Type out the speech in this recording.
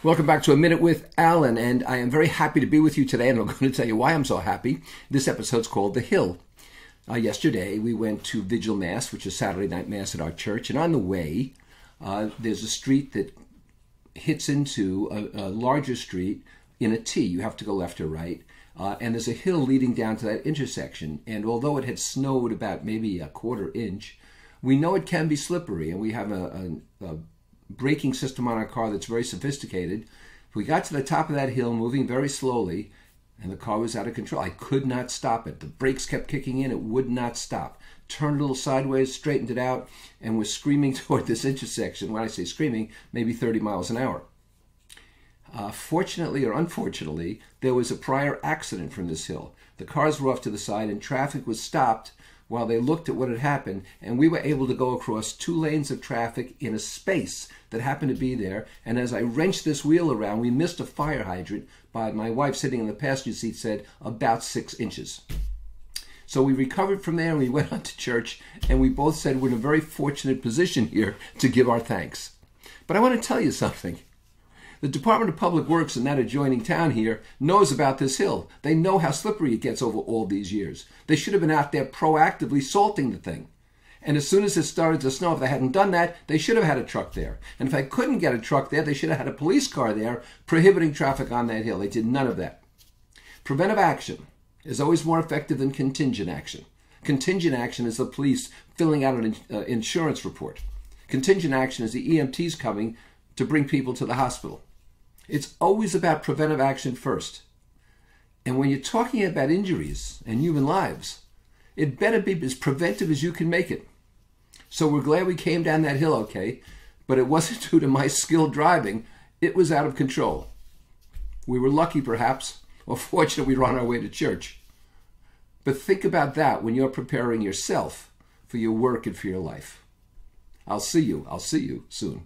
Welcome back to A Minute with Alan, and I am very happy to be with you today, and I'm going to tell you why I'm so happy. This episode's called The Hill. Yesterday, we went to Vigil Mass, which is Saturday night Mass at our church, and on the way, there's a street that hits into a larger street in a T. You have to go left or right, and there's a hill leading down to that intersection, and although it had snowed about maybe a quarter inch, we know it can be slippery, and we have a braking system on our car that's very sophisticated. We got to the top of that hill moving very slowly, and the car was out of control. I could not stop it. The brakes kept kicking in. It would not stop. Turned a little sideways, straightened it out, and was screaming toward this intersection. When I say screaming, maybe 30 miles an hour. Fortunately or unfortunately, there was a prior accident from this hill. The cars were off to the side, and traffic was stopped while they looked at what had happened, and we were able to go across 2 lanes of traffic in a space that happened to be there. And as I wrenched this wheel around, we missed a fire hydrant by, my wife sitting in the passenger seat said, about 6 inches. So we recovered from there and we went on to church, and we both said we're in a very fortunate position here to give our thanks. But I want to tell you something. The Department of Public Works in that adjoining town here knows about this hill. They know how slippery it gets over all these years. They should have been out there proactively salting the thing. And as soon as it started to snow, if they hadn't done that, they should have had a truck there. And if they couldn't get a truck there, they should have had a police car there prohibiting traffic on that hill. They did none of that. Preventive action is always more effective than contingent action. Contingent action is the police filling out an insurance report. Contingent action is the EMTs coming to bring people to the hospital. It's always about preventive action first. And when you're talking about injuries and human lives, it better be as preventive as you can make it. So we're glad we came down that hill okay, but it wasn't due to my skilled driving. It was out of control. We were lucky perhaps, or fortunate we were on our way to church. But think about that when you're preparing yourself for your work and for your life. I'll see you soon.